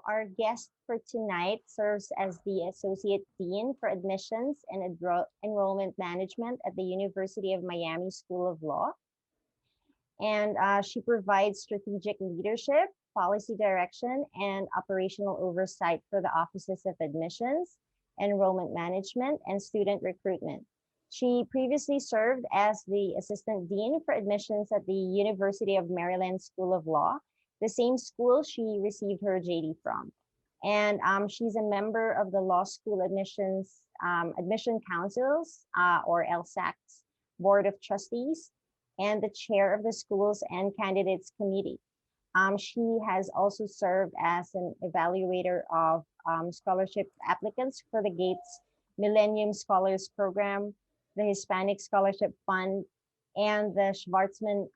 our guest for tonight serves as the Associate Dean for Admissions and Enrollment Management at the University of Miami School of Law. And she provides strategic leadership, policy direction, and operational oversight for the offices of admissions, enrollment management, and student recruitment. She previously served as the Assistant Dean for Admissions at the University of Maryland School of Law, the same school she received her JD from. And she's a member of the Law School Admission Councils, or LSAC's Board of Trustees, and the chair of the Schools and Candidates Committee. She has also served as an evaluator of scholarship applicants for the Gates Millennium Scholars Program, the Hispanic Scholarship Fund, and the Schwarzman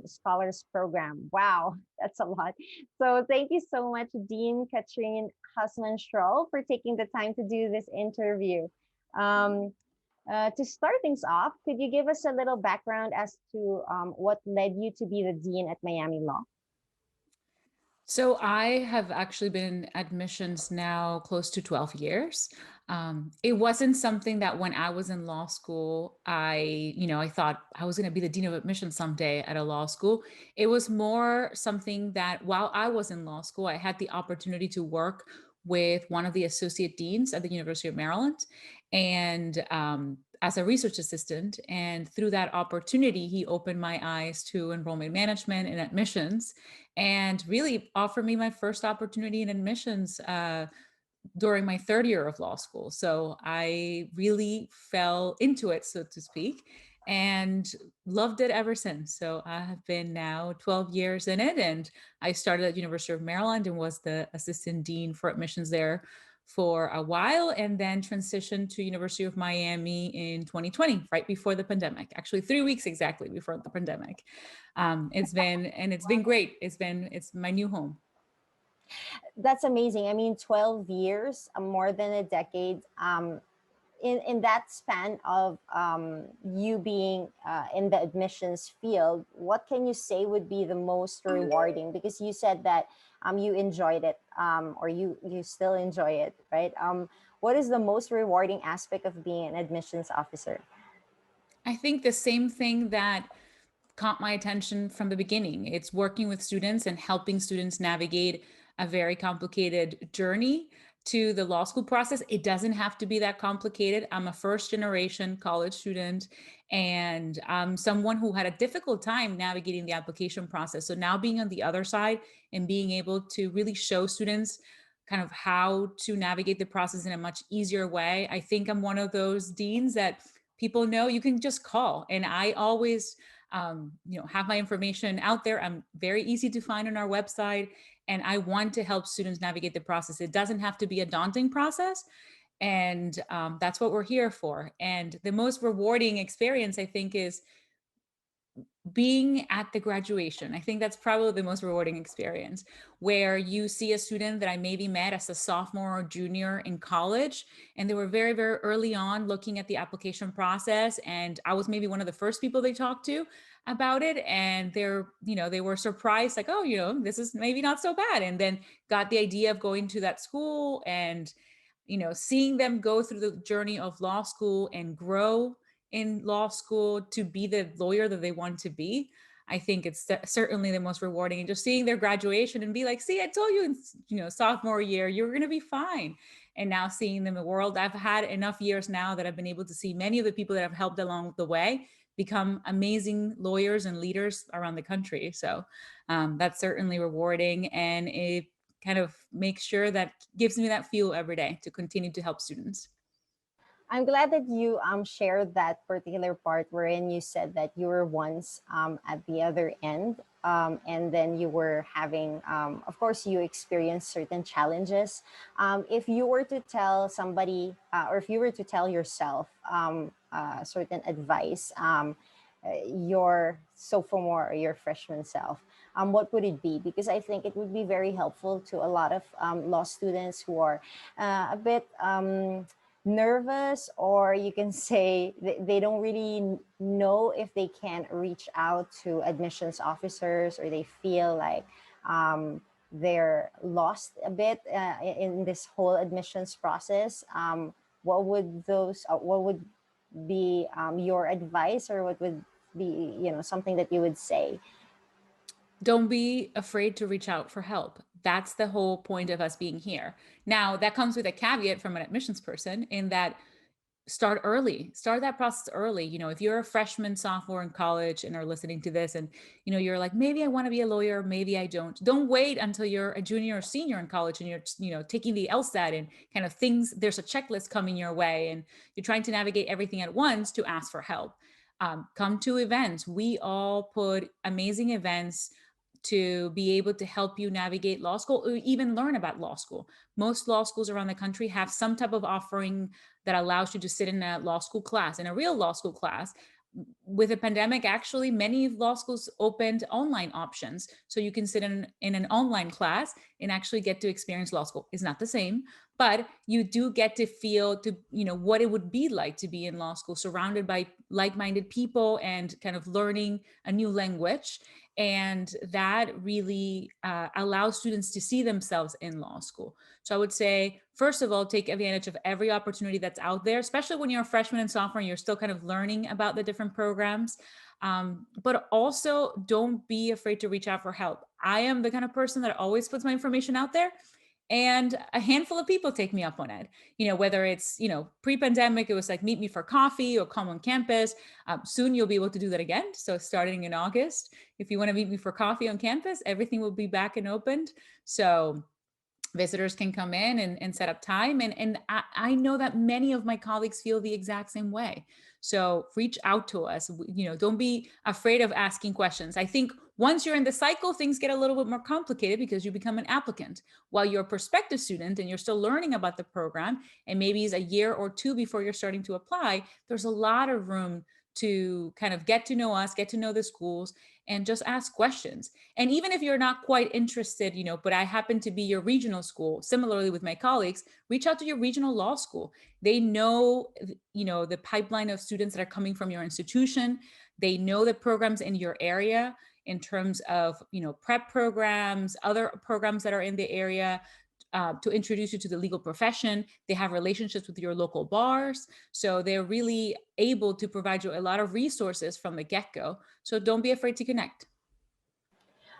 Scholars Program. Wow, that's a lot. So thank you so much, Dean Katrine Hussman-Stroll, for taking the time to do this interview. To start things off, could you give us a little background as to what led you to be the Dean at Miami Law? So I have actually been in admissions now close to 12 years. It wasn't something that when I was in law school, I thought I was going to be the dean of admissions someday at a law school. It was more something that while I was in law school, I had the opportunity to work with one of the associate deans at the University of Maryland, and as a research assistant. And through that opportunity, he opened my eyes to enrollment management and admissions, and really offered me my first opportunity in admissions during my third year of law school. So I really fell into it, so to speak, and loved it ever since. So I have been now 12 years in it, and I started at University of Maryland and was the assistant dean for admissions there for a while, and then transitioned to University of Miami in 2020, right before the pandemic, actually 3 weeks exactly before the pandemic. It's been great. It's my new home. That's amazing. I mean, 12 years, more than a decade. In that span of you being in the admissions field, what can you say would be the most rewarding? Because you said that you enjoyed it, or you still enjoy it, right? What is the most rewarding aspect of being an admissions officer? I think the same thing that caught my attention from the beginning. It's working with students and helping students navigate a very complicated journey to the law school process. It doesn't have to be that complicated. I'm a first generation college student, and I'm someone who had a difficult time navigating the application process. So now being on the other side and being able to really show students kind of how to navigate the process in a much easier way. I think I'm one of those deans that people know you can just call, and I always have my information out there. I'm very easy to find on our website, and I want to help students navigate the process. It doesn't have to be a daunting process, and that's what we're here for. And the most rewarding experience, I think, is being at the graduation. I think that's probably the most rewarding experience, where you see a student that I maybe met as a sophomore or junior in college, and they were very, very early on looking at the application process. And I was maybe one of the first people they talked to about it. And they were surprised, like, oh, this is maybe not so bad. And then got the idea of going to that school, and seeing them go through the journey of law school and grow in law school to be the lawyer that they want to be. I think it's certainly the most rewarding. And just seeing their graduation and be like, see, I told you in sophomore year, you're going to be fine. And now seeing them in the world, I've had enough years now that I've been able to see many of the people that I've helped along the way become amazing lawyers and leaders around the country. So that's certainly rewarding. And it kind of makes sure that gives me that fuel every day to continue to help students. I'm glad that you shared that particular part wherein you said that you were once at the other end, and then you were having, of course, you experienced certain challenges. If you were to tell somebody, or if you were to tell yourself certain advice, your sophomore or your freshman self, what would it be? Because I think it would be very helpful to a lot of law students who are a bit nervous, or you can say they don't really know if they can reach out to admissions officers, or they feel like they're lost a bit in this whole admissions process, what would be your advice, or what would be, something that you would say? Don't be afraid to reach out for help. That's the whole point of us being here. Now, that comes with a caveat from an admissions person in that start early, start that process early. If you're a freshman, sophomore in college and are listening to this and, you're like, maybe I want to be a lawyer, maybe I don't wait until you're a junior or senior in college and you're, taking the LSAT and kind of things, there's a checklist coming your way and you're trying to navigate everything at once to ask for help. Come to events. We all put amazing events to be able to help you navigate law school or even learn about law school. Most law schools around the country have some type of offering that allows you to sit in a law school class, in a real law school class. With the pandemic, actually, many law schools opened online options. So you can sit in an online class and actually get to experience law school. It's not the same, but you do get to feel what it would be like to be in law school, surrounded by like-minded people and kind of learning a new language. And that really allows students to see themselves in law school. So I would say, first of all, take advantage of every opportunity that's out there, especially when you're a freshman and sophomore, you're still kind of learning about the different programs. But also don't be afraid to reach out for help. I am the kind of person that always puts my information out there, and a handful of people take me up on it. Whether it's, pre-pandemic, it was like, meet me for coffee or come on campus. Soon you'll be able to do that again. So starting in August, if you want to meet me for coffee on campus, everything will be back and opened. So visitors can come in and set up time. And I know that many of my colleagues feel the exact same way. So reach out to us. Don't be afraid of asking questions. I think once you're in the cycle, things get a little bit more complicated because you become an applicant. While you're a prospective student and you're still learning about the program, and maybe it's a year or two before you're starting to apply, there's a lot of room to kind of get to know us, get to know the schools, and just ask questions. And even if you're not quite interested, but I happen to be your regional school, similarly with my colleagues, reach out to your regional law school. They know, the pipeline of students that are coming from your institution. They know the programs in your area in terms of, prep programs, other programs that are in the area. To introduce you to the legal profession. They have relationships with your local bars. So they're really able to provide you a lot of resources from the get-go. So don't be afraid to connect.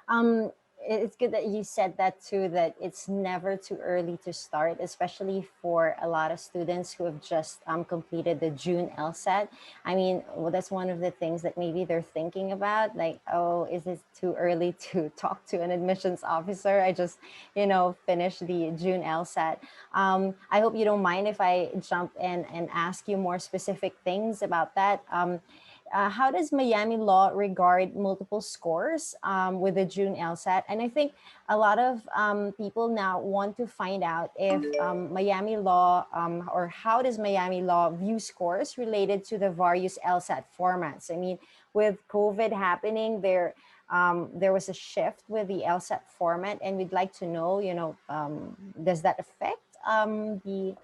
um it's good that you said that too, that it's never too early to start, especially for a lot of students who have just completed the June LSAT. I mean, well, that's one of the things that maybe they're thinking about, like, oh, is it too early to talk to an admissions officer? I just, finished the June LSAT. I hope you don't mind if I jump in and ask you more specific things about that. How does Miami law regard multiple scores with the June LSAT? And I think a lot of people now want to find out if Miami law, or how does Miami law view scores related to the various LSAT formats? I mean, with COVID happening, there was a shift with the LSAT format, and we'd like to know, does that affect the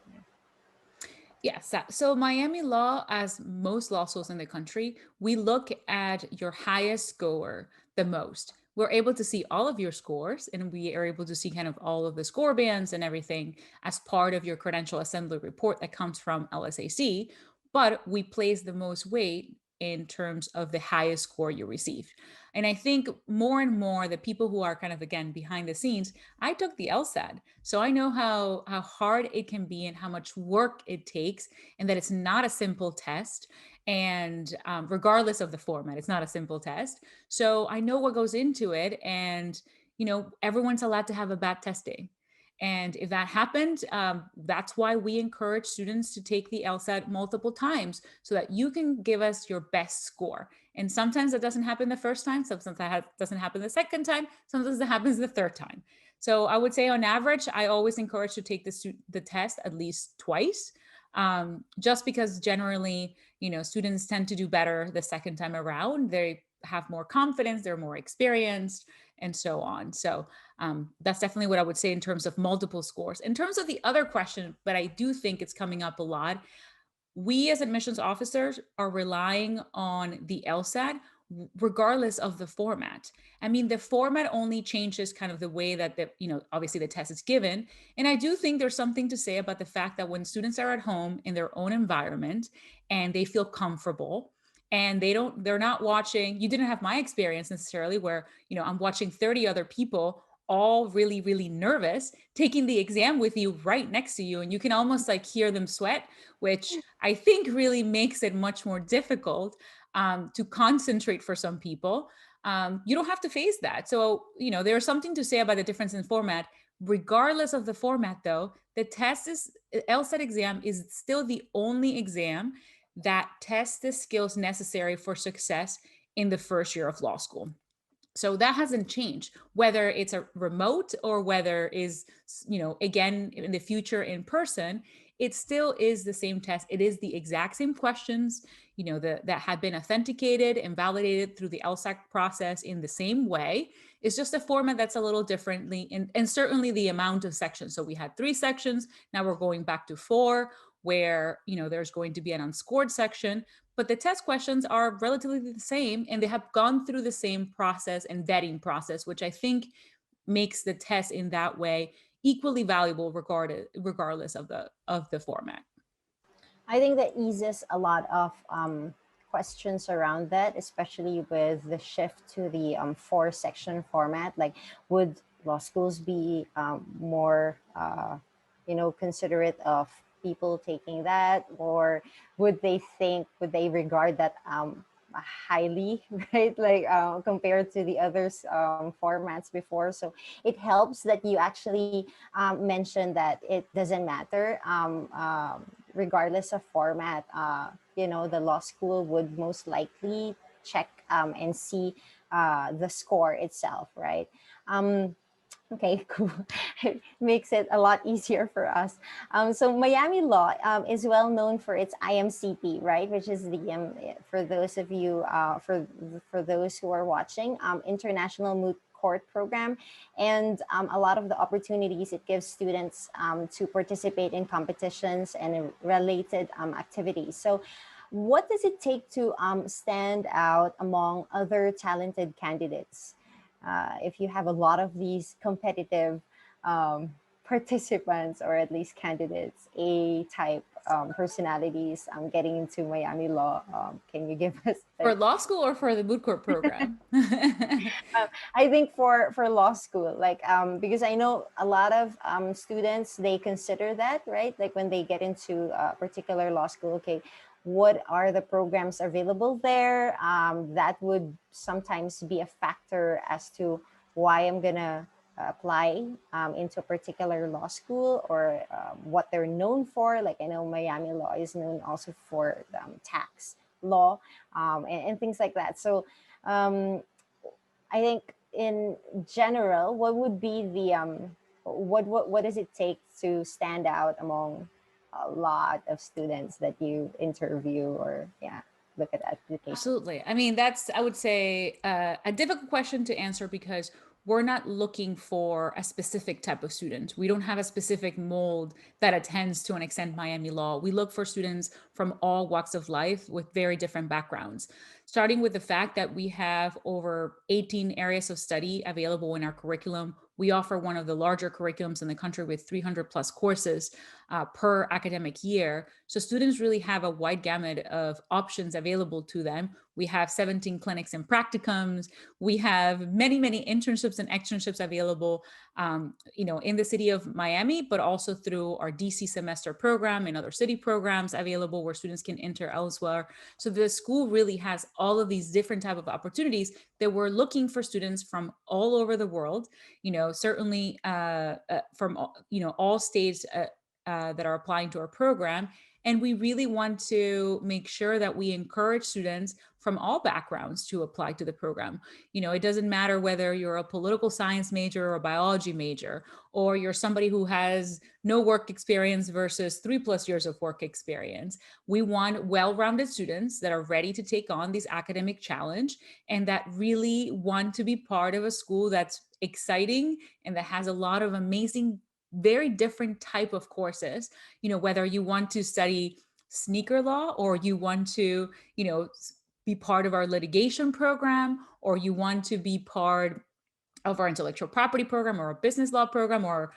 Yes. So Miami law, as most law schools in the country, we look at your highest score the most. We're able to see all of your scores, and we are able to see kind of all of the score bands and everything as part of your credential assembly report that comes from LSAC. But we place the most weight in terms of the highest score you receive. And I think more and more the people who are kind of, again, behind the scenes, I took the LSAT. So I know how hard it can be and how much work it takes, and that it's not a simple test. And regardless of the format, it's not a simple test. So I know what goes into it. And, everyone's allowed to have a bad test day. And if that happened, that's why we encourage students to take the LSAT multiple times so that you can give us your best score. And sometimes that doesn't happen the first time. Sometimes that doesn't happen the second time. Sometimes that happens the third time. So I would say on average, I always encourage to take the test at least twice, just because generally, students tend to do better the second time around. They have more confidence, they're more experienced, and so on. So that's definitely what I would say in terms of multiple scores. In terms of the other question, but I do think it's coming up a lot, we as admissions officers are relying on the LSAT regardless of the format. I mean, the format only changes kind of the way that obviously the test is given. And I do think there's something to say about the fact that when students are at home in their own environment and they feel comfortable, and they're not watching, you didn't have my experience necessarily where, I'm watching 30 other people all really, really nervous, taking the exam with you right next to you. And you can almost like hear them sweat, which I think really makes it much more difficult to concentrate for some people. You don't have to face that. So, there's something to say about the difference in format. Regardless of the format, though, the LSAT exam is still the only exam that tests the skills necessary for success in the first year of law school. So that hasn't changed, whether it's a remote or whether is, again, in the future in person, it still is the same test. It is the exact same questions, that have been authenticated and validated through the LSAC process in the same way. It's just a format that's a little differently, and certainly the amount of sections. So we had 3 sections. Now we're going back to 4, where, there's going to be an unscored section, but the test questions are relatively the same, and they have gone through the same process and vetting process, which I think makes the test in that way equally valuable regardless of the format. I think that eases a lot of questions around that, especially with the shift to the 4-section format. Like, would law schools be more, considerate of people taking that, or would they regard that highly, right? Like compared to the others formats before. So it helps that you actually mentioned that it doesn't matter. Regardless of format, the law school would most likely check and see the score itself, right? Okay, cool. It makes it a lot easier for us. So Miami Law is well known for its IMCP, right? Which is the for those of you for those who are watching, International Moot Court Program, and a lot of the opportunities it gives students to participate in competitions and related activities. So, what does it take to stand out among other talented candidates? If you have a lot of these competitive participants, or at least candidates, A type personalities getting into Miami Law, can you give us For law school or for the moot court program? I think for law school, like because I know a lot of students, they consider that, right? Like when they get into a particular law school, okay, what are the programs available there? That would sometimes be a factor as to why I'm gonna apply into a particular law school, or what they're known for. Like I know Miami Law is known also for tax law, and things like that. So um, I think in general, what would be the what does it take to stand out among a lot of students that you interview, or look at application? Absolutely. I mean, that's, I would say, a difficult question to answer because we're not looking for a specific type of student. We don't have a specific mold that attends to an extent Miami Law. We look for students from all walks of life with very different backgrounds, starting with the fact that we have over 18 areas of study available in our curriculum. We offer one of the larger curriculums in the country with 300 plus courses per academic year. So students really have a wide gamut of options available to them. We have 17 clinics and practicums. We have many, many internships and externships available, in the city of Miami, but also through our DC semester program and other city programs available where students can enter elsewhere. So the school really has all of these different type of opportunities that we're looking for students from all over the world, certainly from, all states that are applying to our program. And we really want to make sure that we encourage students from all backgrounds to apply to the program. It doesn't matter whether you're a political science major or a biology major, or you're somebody who has no work experience versus 3+ years of work experience. We want well-rounded students that are ready to take on this academic challenge and that really want to be part of a school that's exciting and that has a lot of amazing, very different type of courses. Whether you want to study sneaker law or you want to, be part of our litigation program, or you want to be part of our intellectual property program or a business law program, or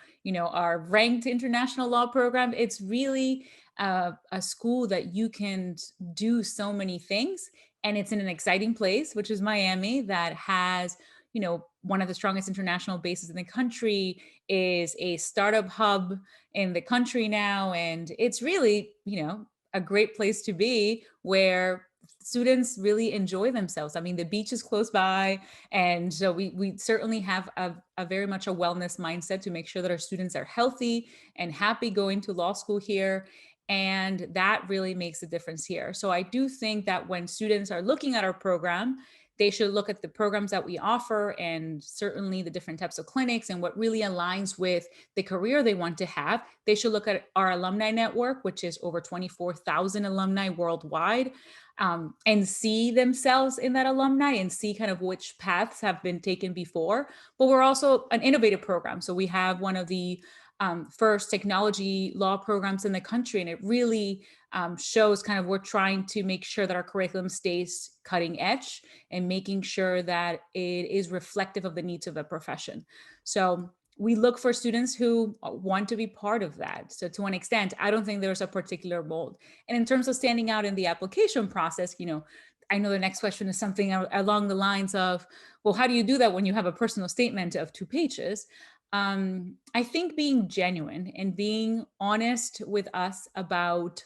our ranked international law program. It's really a school that you can do so many things, and it's in an exciting place, which is Miami, that has one of the strongest international bases in the country, is a startup hub in the country now, and it's really a great place to be, where students really enjoy themselves. I mean, the beach is close by, and so we certainly have a very much a wellness mindset to make sure that our students are healthy and happy going to law school here. And that really makes a difference here. So I do think that when students are looking at our program, they should look at the programs that we offer, and certainly the different types of clinics and what really aligns with the career they want to have. They should look at our alumni network, which is over 24,000 alumni worldwide, and see themselves in that alumni and see kind of which paths have been taken before. But we're also an innovative program. So we have one of the first technology law programs in the country, and it really shows kind of we're trying to make sure that our curriculum stays cutting edge and making sure that it is reflective of the needs of the profession. So we look for students who want to be part of that. So to an extent, I don't think there's a particular mold. And in terms of standing out in the application process, I know the next question is something along the lines of, well, how do you do that when you have a personal statement of 2 pages? I think being genuine and being honest with us about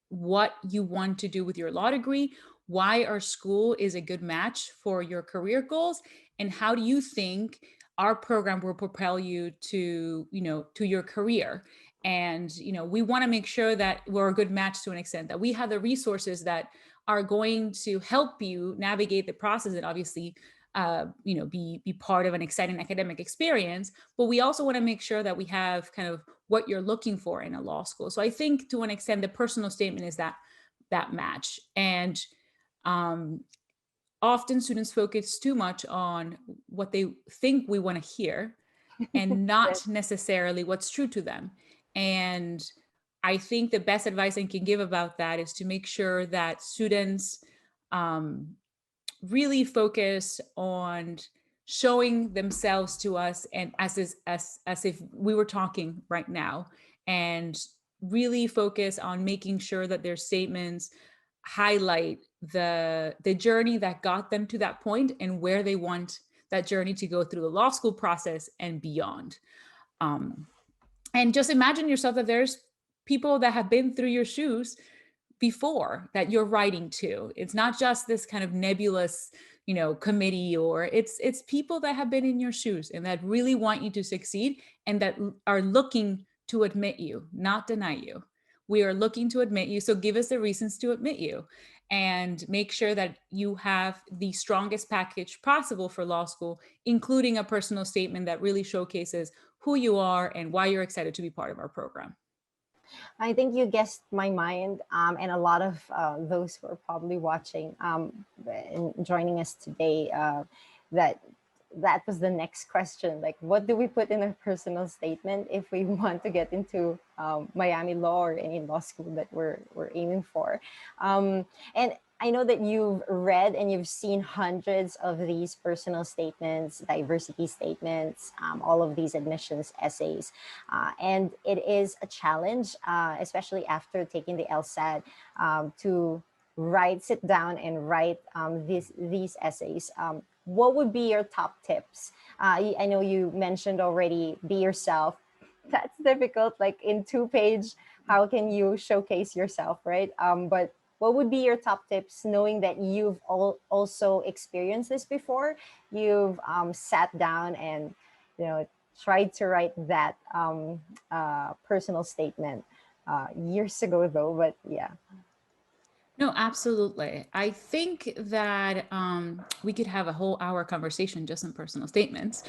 what you want to do with your law degree, why our school is a good match for your career goals, and how do you think our program will propel you to your career. And we want to make sure that we're a good match to an extent, that we have the resources that are going to help you navigate the process, and obviously be part of an exciting academic experience. But we also want to make sure that we have kind of what you're looking for in a law school. So I think to an extent, the personal statement is that match. And often students focus too much on what they think we want to hear, and not necessarily what's true to them. And I think the best advice I can give about that is to make sure that students really focus on showing themselves to us, and as if we were talking right now, and really focus on making sure that their statements highlight the journey that got them to that point, and where they want that journey to go through the law school process and beyond. And just imagine yourself that there's people that have been through your shoes before that you're writing to. It's not just this kind of nebulous, committee, or it's people that have been in your shoes and that really want you to succeed, and that are looking to admit you, not deny you. We are looking to admit you. So give us the reasons to admit you, and make sure that you have the strongest package possible for law school, including a personal statement that really showcases who you are and why you're excited to be part of our program. I think you guessed my mind, and a lot of those who are probably watching and joining us today, that was the next question. Like, what do we put in a personal statement if we want to get into Miami law or any law school that we're aiming for? And I know that you've read and you've seen hundreds of these personal statements, diversity statements, all of these admissions essays. And it is a challenge, especially after taking the LSAT, to sit down and write these essays. What would be your top tips? I know you mentioned already, be yourself. That's difficult. Like in 2 page, how can you showcase yourself, right? But what would be your top tips, knowing that you've also experienced this before? You've sat down and tried to write that personal statement years ago, though. But yeah. No, absolutely. I think that we could have a whole hour conversation just on personal statements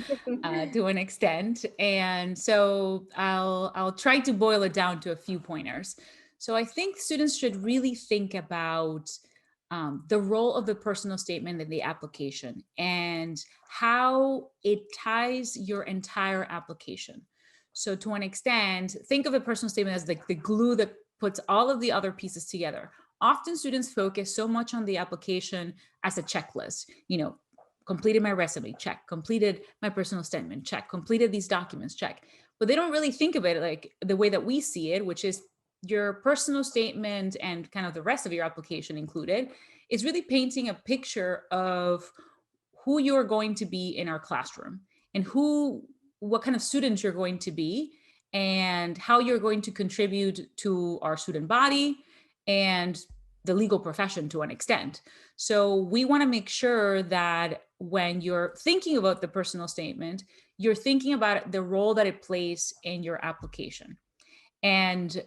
to an extent. And so I'll try to boil it down to a few pointers. So I think students should really think about the role of the personal statement in the application, and how it ties your entire application. So to an extent, think of a personal statement as like the glue that puts all of the other pieces together. Often students focus so much on the application as a checklist, completed my resume, check, completed my personal statement, check, completed these documents, check. But they don't really think of it like the way that we see it, which is your personal statement and kind of the rest of your application included, is really painting a picture of who you're going to be in our classroom and what kind of student you're going to be and how you're going to contribute to our student body and the legal profession to an extent. So we want to make sure that when you're thinking about the personal statement, you're thinking about the role that it plays in your application. And,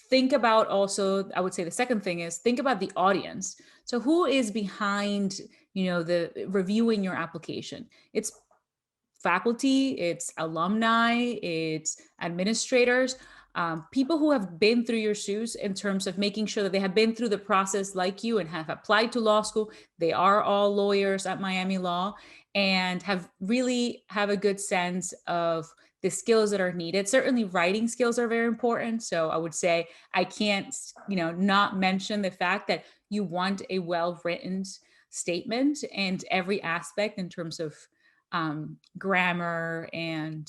think about also, I would say the second thing is think about the audience. So who is behind, the reviewing your application? It's faculty, it's alumni, it's administrators, people who have been through your shoes in terms of making sure that they have been through the process like you and have applied to law school. They are all lawyers at Miami Law and have a good sense of the skills that are needed. Certainly writing skills are very important. So I would say I can't, not mention the fact that you want a well-written statement and every aspect in terms of grammar and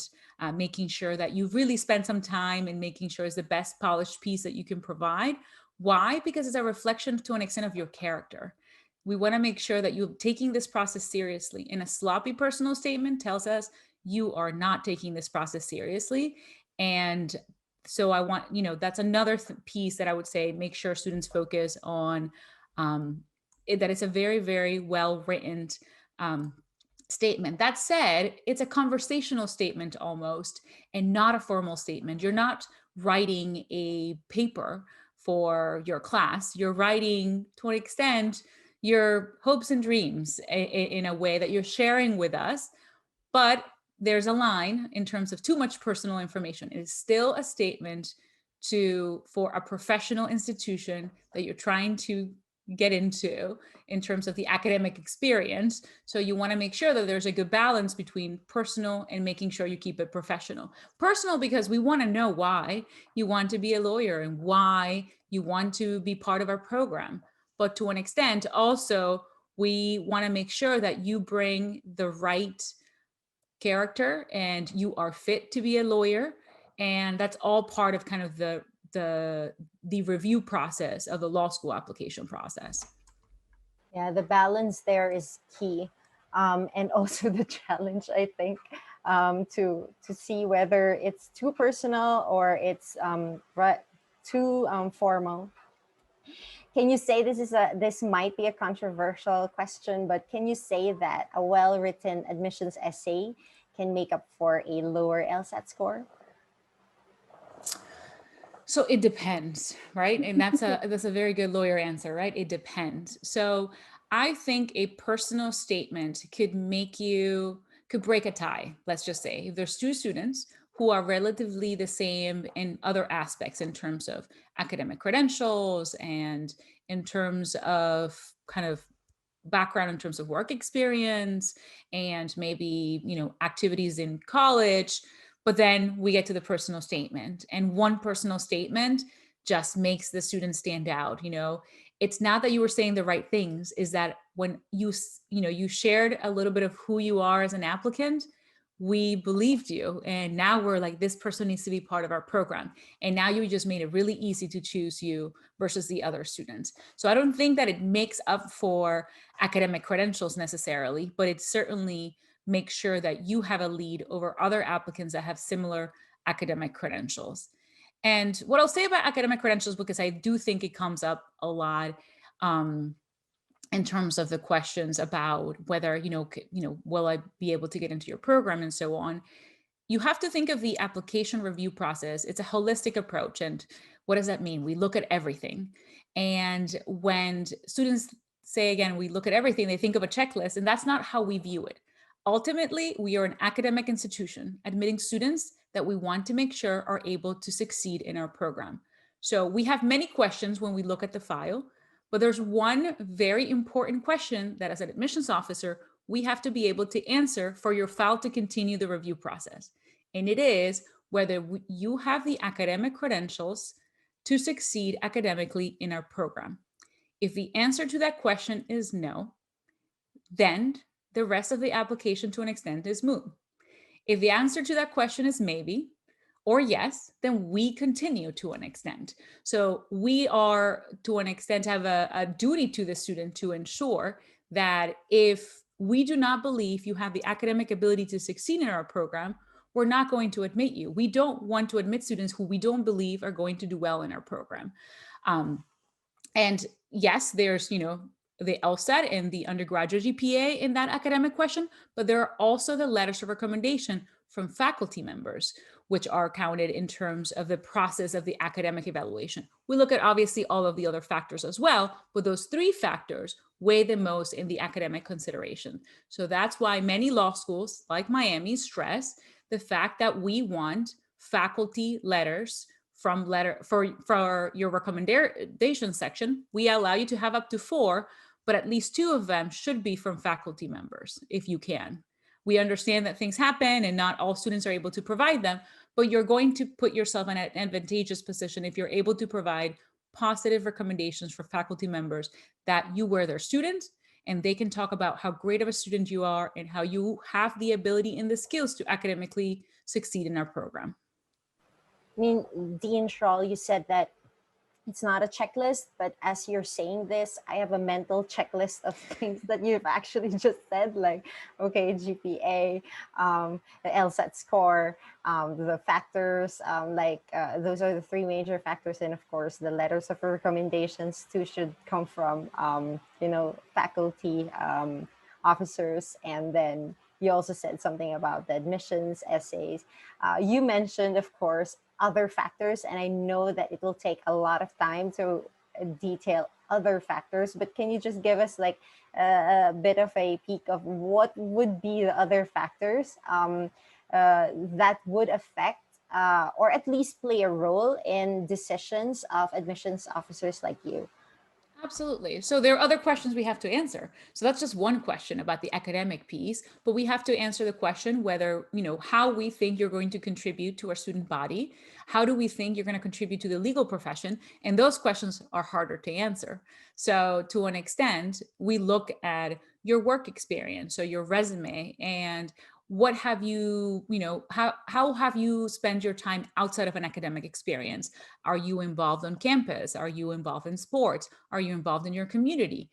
making sure that you really spend some time in making sure it's the best polished piece that you can provide. Why? Because it's a reflection to an extent of your character. We want to make sure that you're taking this process seriously. And a sloppy personal statement tells us you are not taking this process seriously. And so I want, that's another piece that I would say make sure students focus on, that it's a very, very well written statement. That said, it's a conversational statement almost, and not a formal statement. You're not writing a paper for your class. You're writing, to an extent, your hopes and dreams in a way that you're sharing with us. But there's a line in terms of too much personal information. It is still a statement for a professional institution that you're trying to get into in terms of the academic experience. So you want to make sure that there's a good balance between personal and making sure you keep it professional. Personal because we want to know why you want to be a lawyer and why you want to be part of our program. But to an extent, also, we want to make sure that you bring the right character and you are fit to be a lawyer. And that's all part of kind of the review process of the law school application process. Yeah, the balance there is key. And also the challenge, I think, to see whether it's too personal or it's too formal. Can you say this might be a controversial question, but can you say that a well-written admissions essay can make up for a lower LSAT score? So it depends, right? And that's a very good lawyer answer, right? It depends. So I think a personal statement could break a tie. Let's just say if there's two students who are relatively the same in other aspects in terms of academic credentials and in terms of kind of background in terms of work experience and maybe, activities in college. But then we get to the personal statement, and one personal statement just makes the student stand out. It's not that you were saying the right things, is that when you shared a little bit of who you are as an applicant, we believed you. And now we're like, this person needs to be part of our program. And now you just made it really easy to choose you versus the other students. So I don't think that it makes up for academic credentials necessarily, but it certainly makes sure that you have a lead over other applicants that have similar academic credentials. And what I'll say about academic credentials, because I do think it comes up a lot, in terms of the questions about whether, will I be able to get into your program and so on. You have to think of the application review process. It's a holistic approach. And what does that mean? We look at everything. And when students say, again, we look at everything, they think of a checklist, and that's not how we view it. Ultimately, we are an academic institution admitting students that we want to make sure are able to succeed in our program. So we have many questions when we look at the file, but there's one very important question that as an admissions officer, we have to be able to answer for your file to continue the review process. And it is whether you have the academic credentials to succeed academically in our program? If the answer to that question is no, then the rest of the application to an extent is moot. If the answer to that question is maybe or yes, then we continue to an extent. So we are, to an extent, have a duty to the student to ensure that if we do not believe you have the academic ability to succeed in our program, we're not going to admit you. We don't want to admit students who we don't believe are going to do well in our program. And yes, there's, the LSAT and the undergraduate GPA in that academic question, but there are also the letters of recommendation from faculty members, which are counted in terms of the process of the academic evaluation. We look at obviously all of the other factors as well, but those three factors weigh the most in the academic consideration. So that's why many law schools like Miami stress the fact that we want faculty letters for your recommendation section. We allow you to have up to 4, but at least 2 of them should be from faculty members if you can. We understand that things happen and not all students are able to provide them, but you're going to put yourself in an advantageous position if you're able to provide positive recommendations for faculty members that you were their student and they can talk about how great of a student you are and how you have the ability and the skills to academically succeed in our program. I mean, Dean Schroll, you said that it's not a checklist, but as you're saying this, I have a mental checklist of things that you've actually just said, like, okay, GPA, the LSAT score, the factors, those are the 3 major factors. And of course, the letters of recommendations too should come from, faculty, officers. And then you also said something about the admissions essays. You mentioned, of course, other factors, and I know that it will take a lot of time to detail other factors, but can you just give us like a bit of a peek of what would be the other factors that would affect or at least play a role in decisions of admissions officers like you? Absolutely. So there are other questions we have to answer. So that's just one question about the academic piece, but we have to answer the question whether, how we think you're going to contribute to our student body. How do we think you're going to contribute to the legal profession? And those questions are harder to answer. So to an extent, we look at your work experience, so your resume, and what have you, how have you spent your time outside of an academic experience? Are you involved on campus? Are you involved in sports? Are you involved in your community?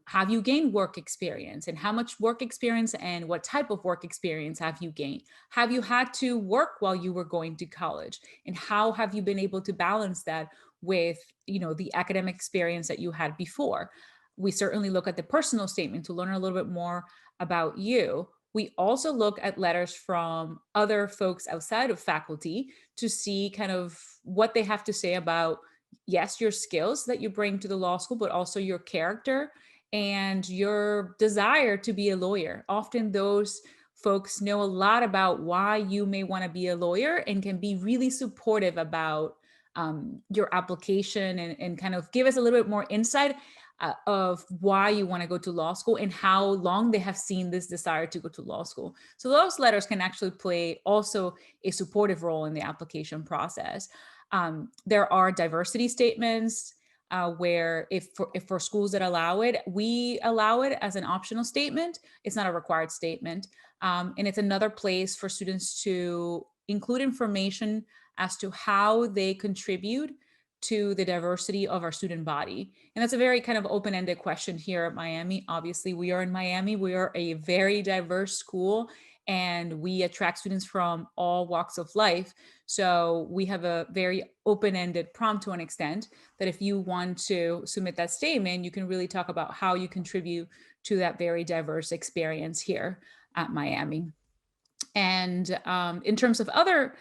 Have you gained work experience, and how much work experience and what type of work experience have you gained? Have you had to work while you were going to college, and how have you been able to balance that with, the academic experience that you had before? We certainly look at the personal statement to learn a little bit more about you. We also look at letters from other folks outside of faculty to see kind of what they have to say about, yes, your skills that you bring to the law school, but also your character and your desire to be a lawyer. Often those folks know a lot about why you may want to be a lawyer and can be really supportive about your application and kind of give us a little bit more insight of why you want to go to law school and how long they have seen this desire to go to law school. So those letters can actually play also a supportive role in the application process. There are diversity statements where if for schools that allow it, we allow it as an optional statement. It's not a required statement. And it's another place for students to include information as to how they contribute to the diversity of our student body. And that's a very kind of open-ended question here at Miami. Obviously, we are in Miami. We are a very diverse school, and we attract students from all walks of life. So we have a very open-ended prompt to an extent that if you want to submit that statement, you can really talk about how you contribute to that very diverse experience here at Miami. And in terms of other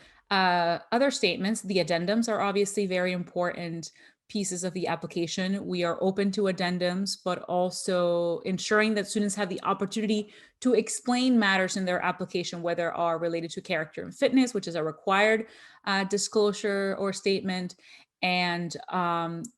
statements, the addendums are obviously very important pieces of the application. We are open to addendums, but also ensuring that students have the opportunity to explain matters in their application, whether are related to character and fitness, which is a required disclosure or statement, and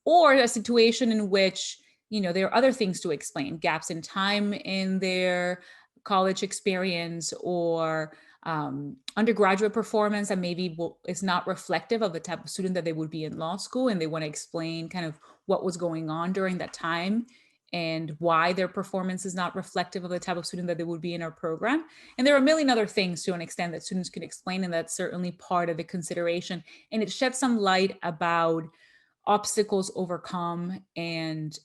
or a situation in which there are other things to explain, gaps in time in their college experience, or undergraduate performance that maybe is not reflective of the type of student that they would be in law school, and they want to explain kind of what was going on during that time and why their performance is not reflective of the type of student that they would be in our program. And there are a million other things to an extent that students can explain, and that's certainly part of the consideration. And it sheds some light about obstacles overcome and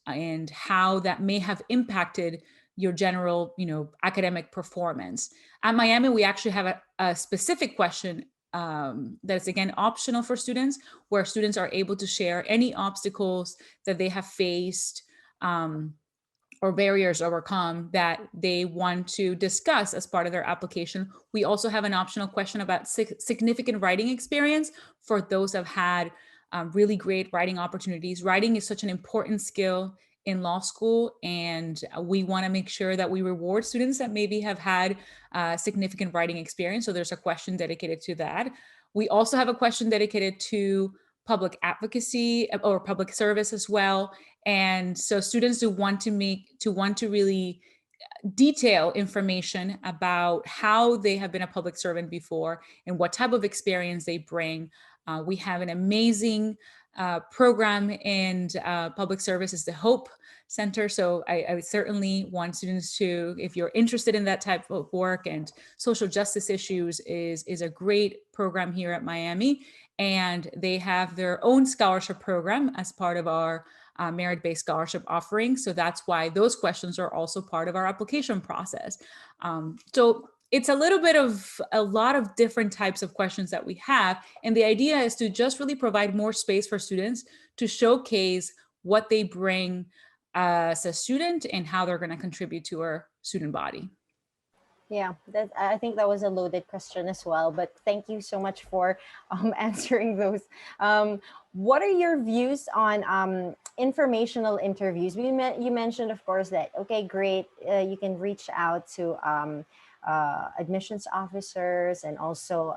how that may have impacted your general, academic performance. At Miami, we actually have a specific question that's again optional for students, where students are able to share any obstacles that they have faced, or barriers overcome that they want to discuss as part of their application. We also have an optional question about significant writing experience for those that have had really great writing opportunities. Writing is such an important skill in law school, and we want to make sure that we reward students that maybe have had significant writing experience. So there's a question dedicated to that. We also have a question dedicated to public advocacy or public service as well. And so students who want to really detail information about how they have been a public servant before and what type of experience they bring. We have an amazing program in public service, is the Hope Center. So I certainly want students to, if you're interested in that type of work, and social justice issues is a great program here at Miami. And they have their own scholarship program as part of our merit-based scholarship offering. So that's why those questions are also part of our application process. So it's a little bit of a lot of different types of questions that we have. And the idea is to just really provide more space for students to showcase what they bring as a student and how they're going to contribute to our student body. Yeah, I think that was a loaded question as well, but thank you so much for answering those. What are your views on informational interviews? You mentioned, of course, that, okay, great, you can reach out to admissions officers, and also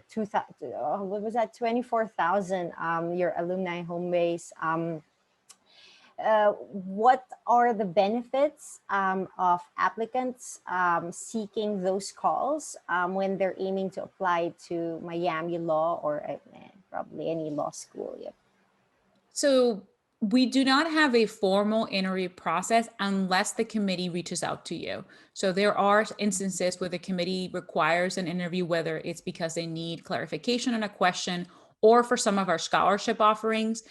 what was that, 24,000 your alumni home base. What are the benefits of applicants seeking those calls when they're aiming to apply to Miami Law, or probably any law school? Yep. So we do not have a formal interview process unless the committee reaches out to you. So there are instances where the committee requires an interview, whether it's because they need clarification on a question, or for some of our scholarship offerings,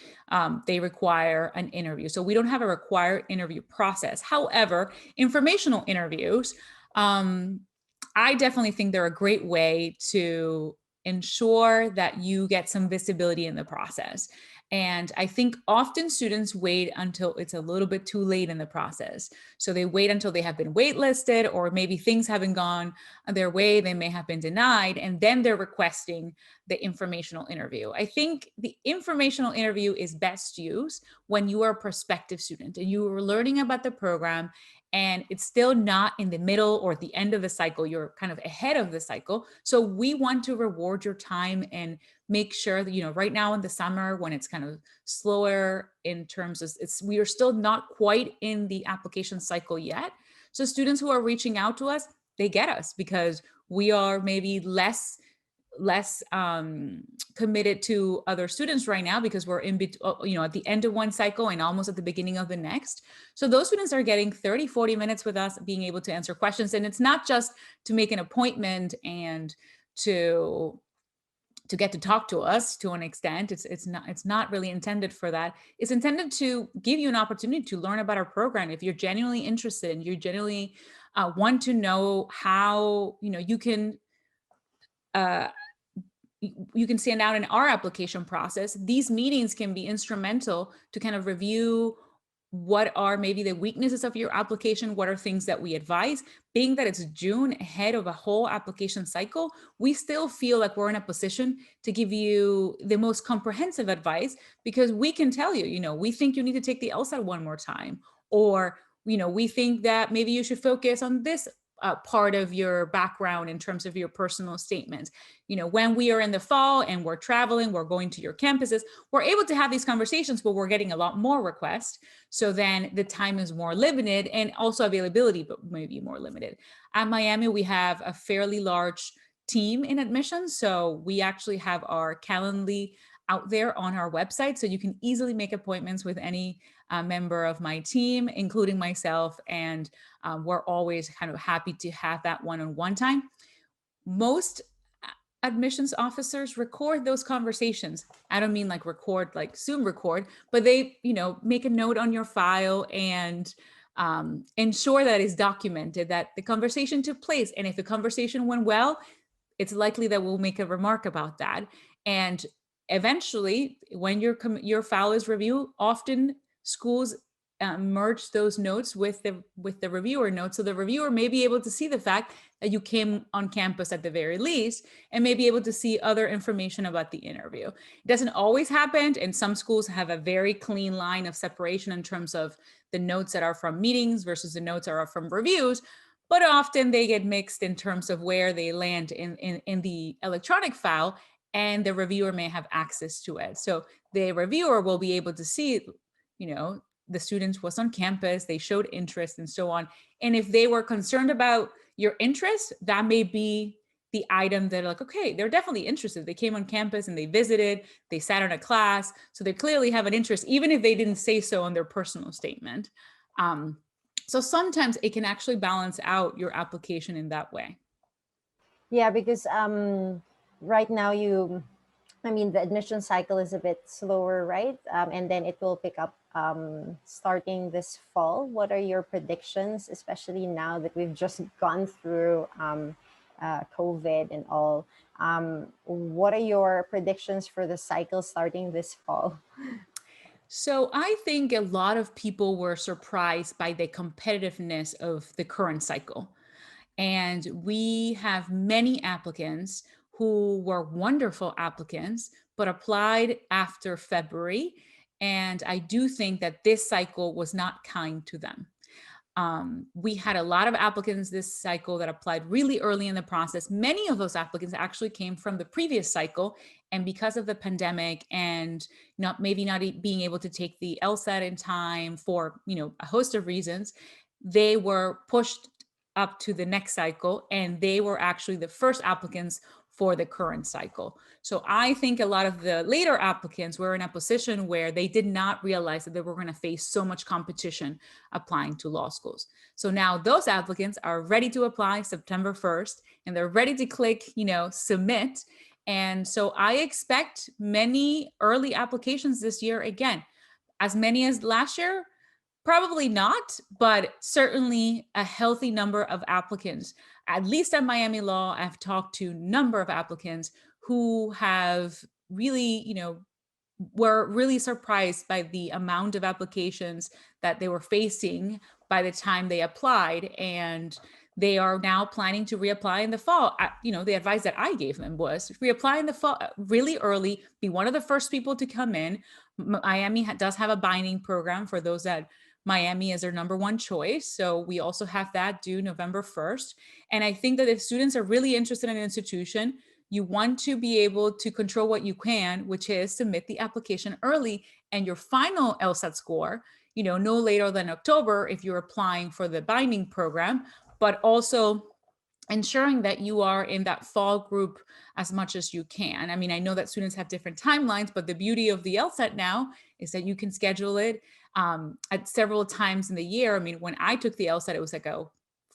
they require an interview. So we don't have a required interview process. However, informational interviews, I definitely think they're a great way to ensure that you get some visibility in the process. And I think often students wait until it's a little bit too late in the process. So they wait until they have been waitlisted, or maybe things haven't gone their way, they may have been denied, and then they're requesting the informational interview. I think the informational interview is best used when you are a prospective student and you are learning about the program, and it's still not in the middle or at the end of the cycle. You're kind of ahead of the cycle. So we want to reward your time and make sure that, right now in the summer, when it's kind of slower in terms of we are still not quite in the application cycle yet. So students who are reaching out to us, they get us because we are maybe less committed to other students right now, because we're at the end of one cycle and almost at the beginning of the next. So those students are getting 30-40 minutes with us, being able to answer questions. And it's not just to make an appointment and to get to talk to us. To an extent, it's not really intended for that. It's intended to give you an opportunity to learn about our program. If you're genuinely interested and you genuinely want to know how you can stand out in our application process, these meetings can be instrumental to kind of review what are maybe the weaknesses of your application, what are things that we advise. Being that it's June, ahead of a whole application cycle, we still feel like we're in a position to give you the most comprehensive advice, because we can tell you, we think you need to take the LSAT one more time, or, we think that maybe you should focus on this part of your background in terms of your personal statements. When we are in the fall and we're traveling, we're going to your campuses, we're able to have these conversations, but we're getting a lot more requests. So then the time is more limited, and also availability, but maybe more limited. At Miami, we have a fairly large team in admissions. So we actually have our Calendly out there on our website. So you can easily make appointments with any member of my team, including myself. And we're always kind of happy to have that one-on-one time. Most admissions officers record those conversations. I don't mean like record, like Zoom record, but they, make a note on your file and ensure that it's documented that the conversation took place. And if the conversation went well, it's likely that we'll make a remark about that. And eventually, when your file is reviewed, often schools merge those notes with the reviewer notes, so the reviewer may be able to see the fact that you came on campus at the very least, and may be able to see other information about the interview. It doesn't always happen, and some schools have a very clean line of separation in terms of the notes that are from meetings versus the notes that are from reviews. But often they get mixed in terms of where they land in the electronic file, and the reviewer may have access to it. So the reviewer will be able to see, the student was on campus, they showed interest and so on. And if they were concerned about your interest, that may be the item that like, okay, they're definitely interested. They came on campus and they visited, they sat in a class. So they clearly have an interest, even if they didn't say so on their personal statement. So sometimes it can actually balance out your application in that way. Yeah, because right now the admission cycle is a bit slower, right? And then it will pick up starting this fall. What are your predictions, especially now that we've just gone through COVID and all? What are your predictions for the cycle starting this fall? So I think a lot of people were surprised by the competitiveness of the current cycle. And we have many applicants who were wonderful applicants, but applied after February. And I do think that this cycle was not kind to them. We had a lot of applicants this cycle that applied really early in the process. Many of those applicants actually came from the previous cycle. And because of the pandemic and maybe not being able to take the LSAT in time for, a host of reasons, they were pushed up to the next cycle, and they were actually the first applicants for the current cycle. So I think a lot of the later applicants were in a position where they did not realize that they were going to face so much competition applying to law schools. So now those applicants are ready to apply September 1st, and they're ready to click, submit. And so I expect many early applications this year. Again, as many as last year, probably not, but certainly a healthy number of applicants. At least at Miami Law, I've talked to a number of applicants who have really, were really surprised by the amount of applications that they were facing by the time they applied. And they are now planning to reapply in the fall. The advice that I gave them was reapply in the fall really early, be one of the first people to come in. Miami does have a binding program for those that Miami is their number one choice. So we also have that due November 1st. And I think that if students are really interested in an institution, you want to be able to control what you can, which is submit the application early, and your final LSAT score, no later than October if you're applying for the binding program, but also ensuring that you are in that fall group as much as you can. I mean, I know that students have different timelines, but the beauty of the LSAT now is that you can schedule it at several times in the year. I mean, when I took the LSAT, it was like a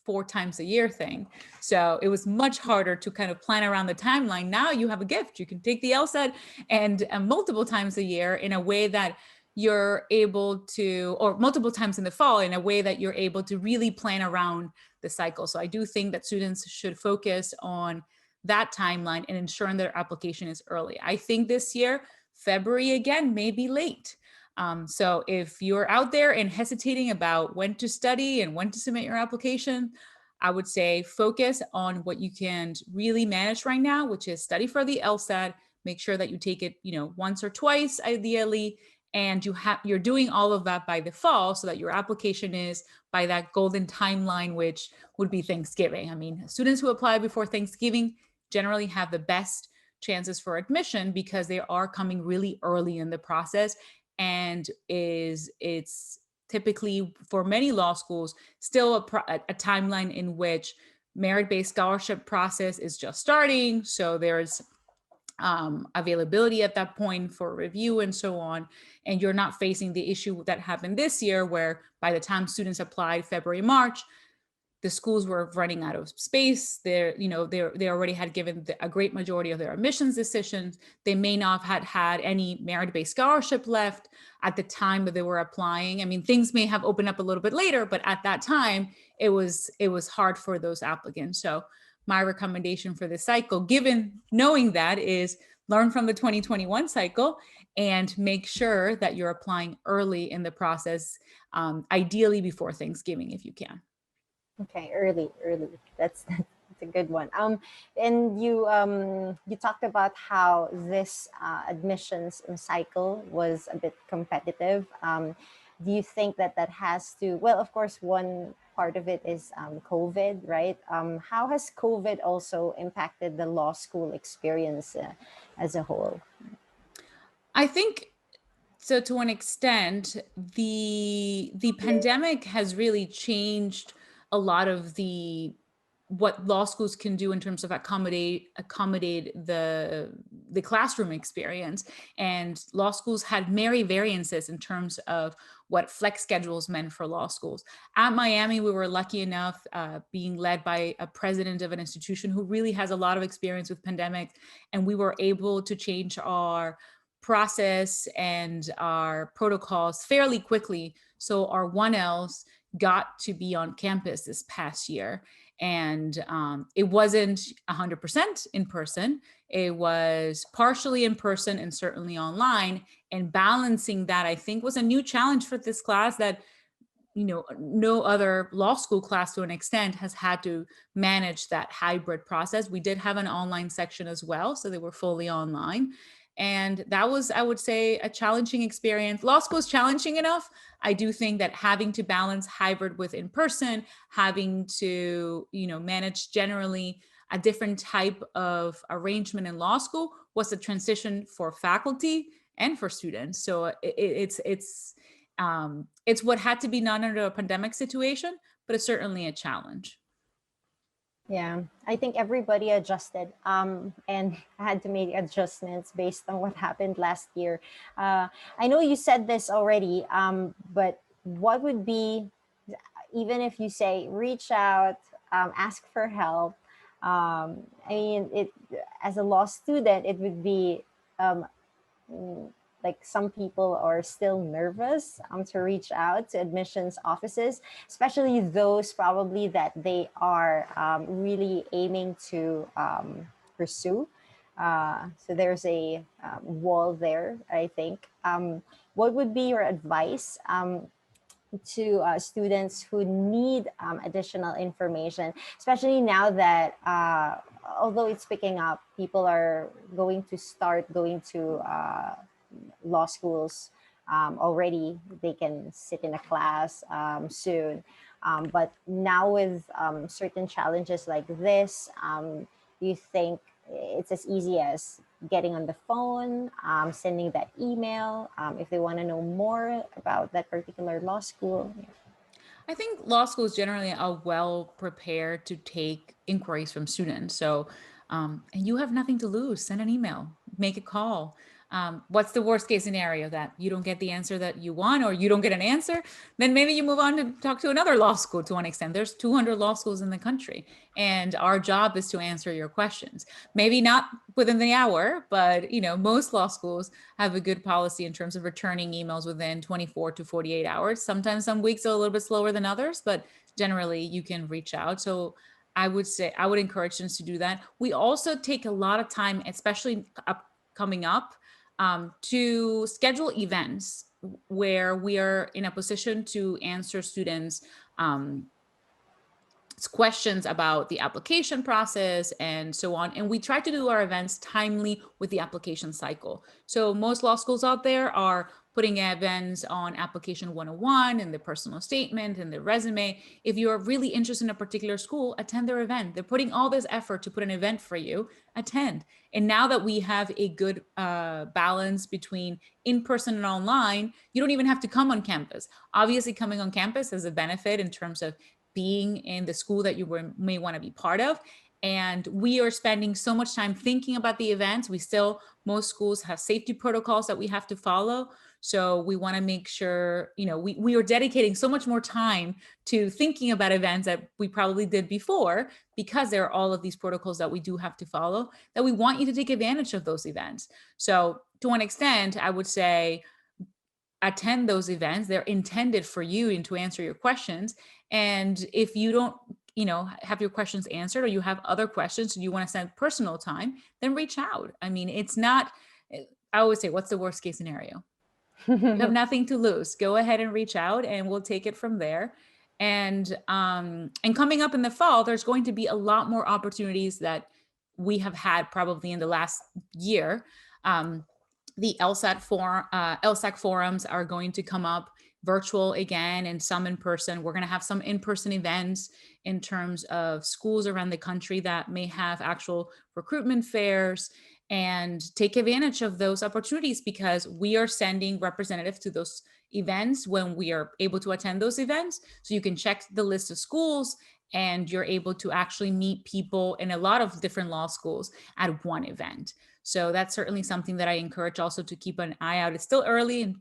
4 times a year thing. So it was much harder to kind of plan around the timeline. Now you have a gift. You can take the LSAT and multiple times a year in a way that you're able to, or multiple times in the fall in a way that you're able to really plan around the cycle. So I do think that students should focus on that timeline and ensuring their application is early. I think this year, February again, may be late. So if you're out there and hesitating about when to study and when to submit your application, I would say focus on what you can really manage right now, which is study for the LSAT, make sure that you take it, once or twice ideally, and you're doing all of that by the fall so that your application is by that golden timeline, which would be Thanksgiving. I mean, students who apply before Thanksgiving generally have the best chances for admission because they are coming really early in the process, and it's typically for many law schools still a timeline in which merit-based scholarship process is just starting, so there's availability at that point for review and so on. And you're not facing the issue that happened this year, where by the time students applied February, March, the schools were running out of space. They already had given a great majority of their admissions decisions. They may not have had any merit-based scholarship left at the time that they were applying. I mean, things may have opened up a little bit later, but at that time, it was hard for those applicants. So my recommendation for this cycle, knowing that, is learn from the 2021 cycle and make sure that you're applying early in the process, ideally before Thanksgiving if you can. Okay, early. That's a good one. And you talked about how this admissions cycle was a bit competitive. Do you think that has to? Well, of course, one part of it is COVID, right? How has COVID also impacted the law school experience as a whole? I think so. To an extent, the pandemic has really changed a lot of what law schools can do in terms of accommodate the classroom experience. And law schools had many variances in terms of what flex schedules meant for law schools. At Miami, we were lucky enough, being led by a president of an institution who really has a lot of experience with pandemic, and we were able to change our process and our protocols fairly quickly. So our 1Ls got to be on campus this past year. And it wasn't 100% in person. It was partially in person and certainly online. And balancing that, I think, was a new challenge for this class that, no other law school class to an extent has had to manage that hybrid process. We did have an online section as well, so they were fully online. And that was, I would say, a challenging experience. Law school is challenging enough. I do think that having to balance hybrid with in-person, having to, manage generally a different type of arrangement in law school was a transition for faculty and for students. So it's what had to be done under a pandemic situation, but it's certainly a challenge. Yeah, I think everybody adjusted and had to make adjustments based on what happened last year. I know you said this already, but what would be, even if you say reach out, ask for help, I mean, as a law student, it would be like some people are still nervous to reach out to admissions offices, especially those probably that they are really aiming to pursue. So there's a wall there, I think. What would be your advice to students who need additional information, especially now that although it's picking up, people are going to start going to law schools already. They can sit in a class soon. But now with certain challenges like this, do you think it's as easy as getting on the phone, sending that email, if they want to know more about that particular law school? I think law schools generally are well prepared to take inquiries from students. So, and you have nothing to lose. Send an email, make a call. What's the worst case scenario? That you don't get the answer that you want, or you don't get an answer? Then maybe you move on to talk to another law school. To one extent, there's 200 law schools in the country, and our job is to answer your questions. Maybe not within the hour, but most law schools have a good policy in terms of returning emails within 24 to 48 hours. Sometimes some weeks are a little bit slower than others, but generally you can reach out. So I would encourage students to do that. We also take a lot of time, especially coming up, to schedule events where we are in a position to answer students' questions about the application process and so on. And we try to do our events timely with the application cycle. So most law schools out there are putting events on application 101 and the personal statement and the resume. If you're really interested in a particular school, attend their event. They're putting all this effort to put an event for you, attend. And now that we have a good balance between in-person and online, you don't even have to come on campus. Obviously, coming on campus has a benefit in terms of being in the school that you may want to be part of. And we are spending so much time thinking about the events. Most schools have safety protocols that we have to follow. So we want to make sure, we are dedicating so much more time to thinking about events that we probably did before, because there are all of these protocols that we do have to follow, that we want you to take advantage of those events. So to an extent, I would say, attend those events. They're intended for you and to answer your questions. And if you don't, have your questions answered, or you have other questions and you want to spend personal time, then reach out. I mean, it's not, I always say, what's the worst case scenario? You have nothing to lose. Go ahead and reach out and we'll take it from there. And coming up in the fall, there's going to be a lot more opportunities that we have had probably in the last year. The LSAT forums are going to come up virtual again, and some in person. We're going to have some in-person events in terms of schools around the country that may have actual recruitment fairs, and take advantage of those opportunities, because we are sending representatives to those events when we are able to attend those events. So you can check the list of schools and you're able to actually meet people in a lot of different law schools at one event. So that's certainly something that I encourage also to keep an eye out. It's still early in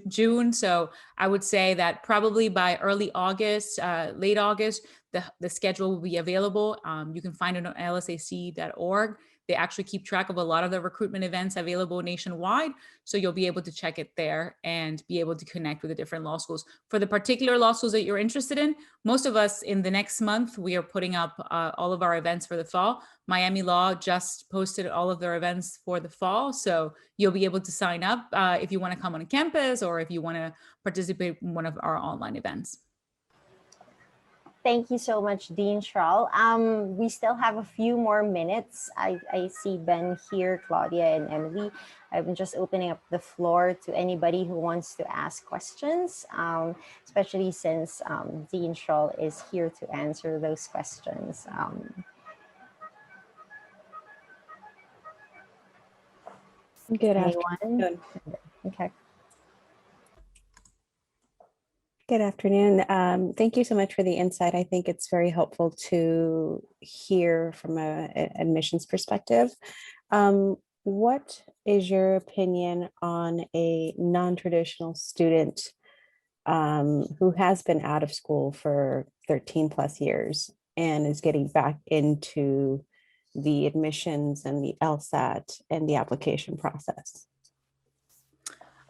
June. So I would say that probably by early August, late August, the schedule will be available. You can find it on lsac.org. They actually keep track of a lot of the recruitment events available nationwide. So you'll be able to check it there and be able to connect with the different law schools. For the particular law schools that you're interested in, most of us in the next month, we are putting up all of our events for the fall. Miami Law just posted all of their events for the fall. So you'll be able to sign up if you want to come on campus, or if you want to participate in one of our online events. Thank you so much, Dean Schral. We still have a few more minutes. I see Ben here, Claudia and Emily. I'm just opening up the floor to anybody who wants to ask questions, especially since Dean Schral is here to answer those questions. Good Anyone? afternoon. Okay. Good afternoon. Thank you so much for the insight. I think it's very helpful to hear from an admissions perspective. What is your opinion on a non-traditional student who has been out of school for 13 plus years and is getting back into the admissions and the LSAT and the application process?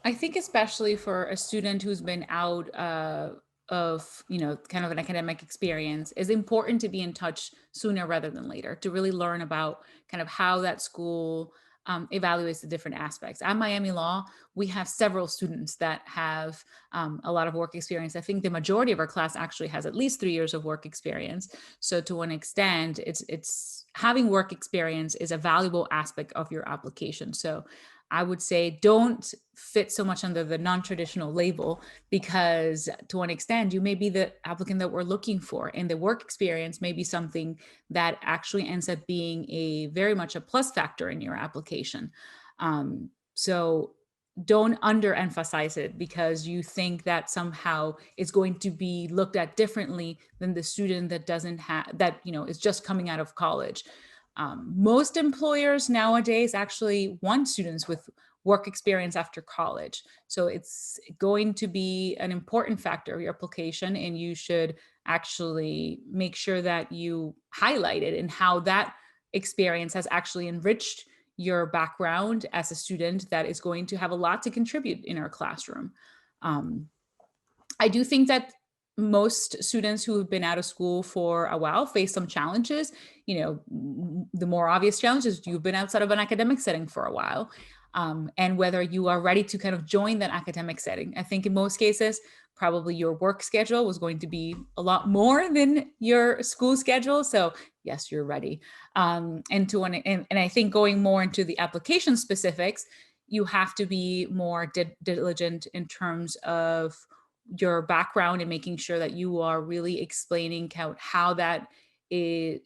I think especially for a student who's been out of, kind of an academic experience, is important to be in touch sooner rather than later, to really learn about kind of how that school evaluates the different aspects. At Miami Law, we have several students that have a lot of work experience. I think the majority of our class actually has at least 3 years of work experience. So to an extent, it's having work experience is a valuable aspect of your application. So I would say don't fit so much under the non-traditional label, because to an extent, you may be the applicant that we're looking for, and the work experience may be something that actually ends up being very much a plus factor in your application. So don't underemphasize it because you think that somehow it's going to be looked at differently than the student that doesn't have that, is just coming out of college. Most employers nowadays actually want students with work experience after college. So it's going to be an important factor of your application, and you should actually make sure that you highlight it and how that experience has actually enriched your background as a student that is going to have a lot to contribute in our classroom. I do think that most students who have been out of school for a while face some challenges. The more obvious challenges, you've been outside of an academic setting for a while, and whether you are ready to kind of join that academic setting. I think in most cases, probably your work schedule was going to be a lot more than your school schedule. So yes, you're ready. And I think going more into the application specifics, you have to be more diligent in terms of your background and making sure that you are really explaining how that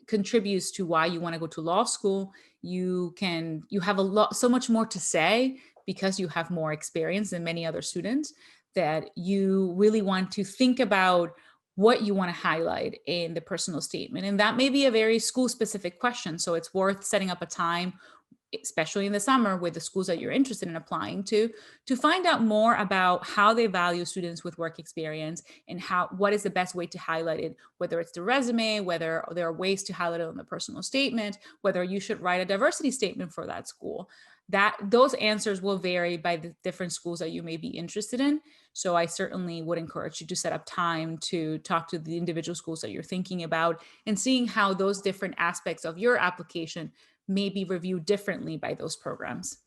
contributes to why you want to go to law school. You have so much more to say because you have more experience than many other students, that you really want to think about what you want to highlight in the personal statement. And that may be a very school specific question. So it's worth setting up a time, especially in the summer with the schools that you're interested in applying to find out more about how they value students with work experience and what is the best way to highlight it, whether it's the resume, whether there are ways to highlight it on the personal statement, whether you should write a diversity statement for that school. Those answers will vary by the different schools that you may be interested in. So I certainly would encourage you to set up time to talk to the individual schools that you're thinking about and seeing how those different aspects of your application may be reviewed differently by those programs.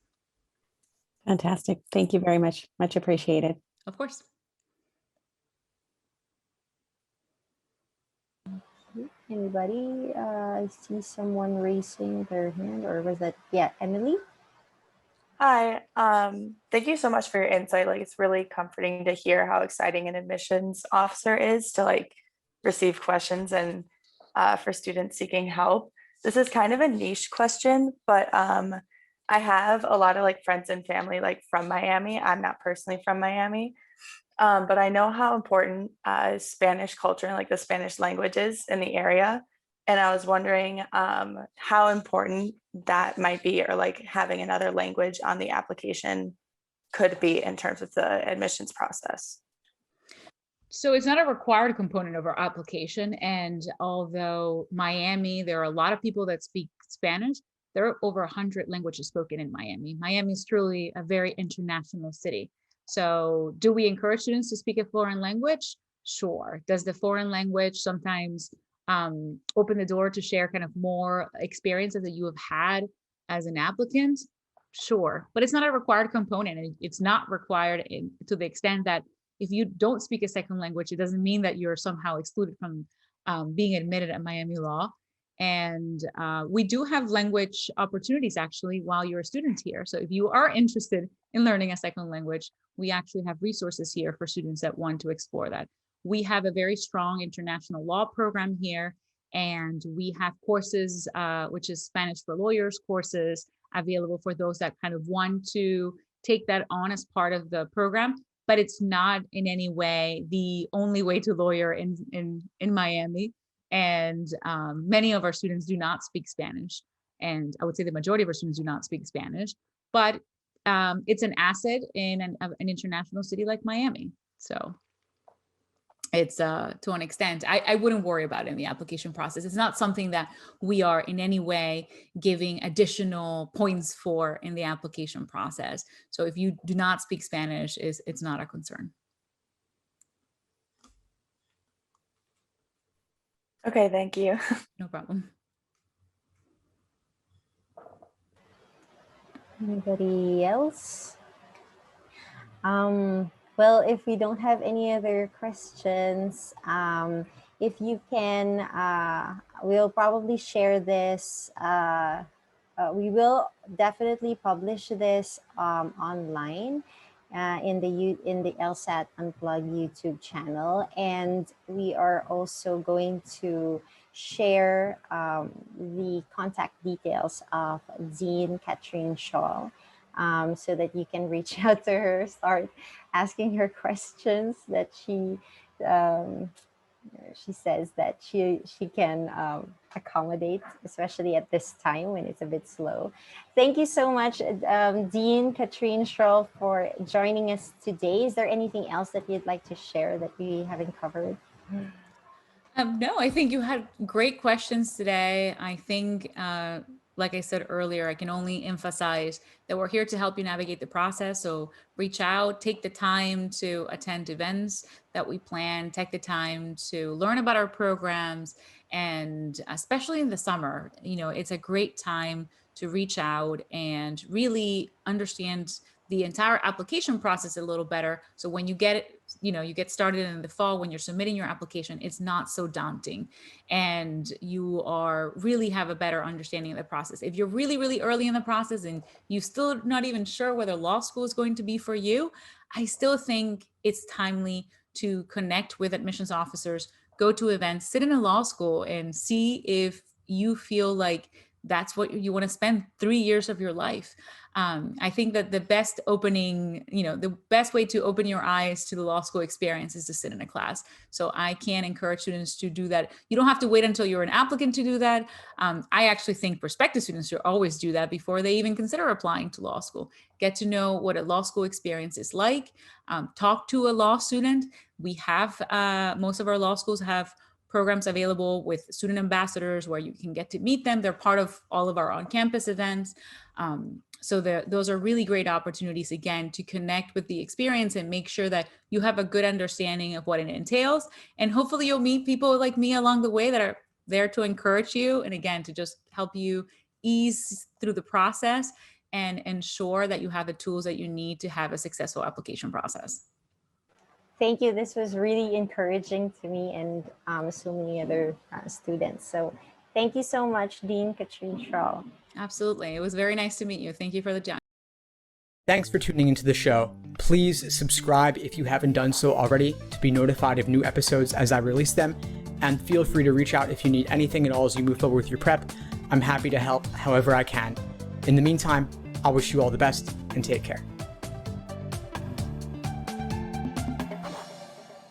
Fantastic. Thank you very much. Much appreciated. Of course. Anybody? I see someone raising their hand, or was that, yeah, Emily? Hi, thank you so much for your insight. Like, it's really comforting to hear how exciting an admissions officer is to like receive questions and for students seeking help. This is kind of a niche question, but I have a lot of like friends and family like from Miami. I'm not personally from Miami, but I know how important Spanish culture and like the Spanish language is in the area. And I was wondering how important that might be, or like having another language on the application could be in terms of the admissions process. So it's not a required component of our application. And although Miami, there are a lot of people that speak Spanish, there are over 100 languages spoken in Miami. Miami is truly a very international city. So do we encourage students to speak a foreign language? Sure. Does the foreign language sometimes open the door to share kind of more experiences that you have had as an applicant? Sure, but it's not a required component. It's not required to the extent that if you don't speak a second language, it doesn't mean that you're somehow excluded from being admitted at Miami Law. And we do have language opportunities actually while you're a student here. So if you are interested in learning a second language, we actually have resources here for students that want to explore that. We have a very strong international law program here, and we have courses, which is Spanish for Lawyers courses, available for those that kind of want to take that on as part of the program. But it's not in any way the only way to lawyer in Miami. And many of our students do not speak Spanish. And I would say the majority of our students do not speak Spanish, but it's an asset in an international city like Miami. So it's to an extent, I wouldn't worry about it in the application process. It's not something that we are in any way giving additional points for in the application process. So if you do not speak Spanish, it's not a concern. Okay, thank you. No problem. Anybody else? Well, if we don't have any other questions, if you can, we'll probably share this. We will definitely publish this online in the LSAT Unplugged YouTube channel, and we are also going to share the contact details of Dean Catherine Shaw, so that you can reach out to her, start asking her questions that she says that she can accommodate, especially at this time when it's a bit slow. Thank you so much, Dean Catherine Shaw, for joining us today. Is there anything else that you'd like to share that we haven't covered? No, I think you had great questions today. I think, like I said earlier, I can only emphasize that we're here to help you navigate the process. So reach out, take the time to attend events that we plan, take the time to learn about our programs. And especially in the summer, it's a great time to reach out and really understand the entire application process a little better. So when you get it, you get started in the fall, when you're submitting your application, it's not so daunting and you really have a better understanding of the process. If you're really, really early in the process and you still not even sure whether law school is going to be for you, I still think it's timely to connect with admissions officers, go to events, sit in a law school and see if you feel like that's what you want to spend 3 years of your life. I think that the best opening, the best way to open your eyes to the law school experience is to sit in a class. So I can encourage students to do that. You don't have to wait until you're an applicant to do that. I actually think prospective students should always do that before they even consider applying to law school. Get to know what a law school experience is like. Talk to a law student. We have, most of our law schools have programs available with student ambassadors where you can get to meet them. They're part of all of our on-campus events. So those are really great opportunities, again, to connect with the experience and make sure that you have a good understanding of what it entails. And hopefully you'll meet people like me along the way that are there to encourage you. And again, to just help you ease through the process and ensure that you have the tools that you need to have a successful application process. Thank you. This was really encouraging to me and so many other students. So thank you so much, Dean Katrine Schraw. Absolutely. It was very nice to meet you. Thank you for the time. Thanks for tuning into the show. Please subscribe if you haven't done so already to be notified of new episodes as I release them. And feel free to reach out if you need anything at all as you move forward with your prep. I'm happy to help however I can. In the meantime, I wish you all the best and take care.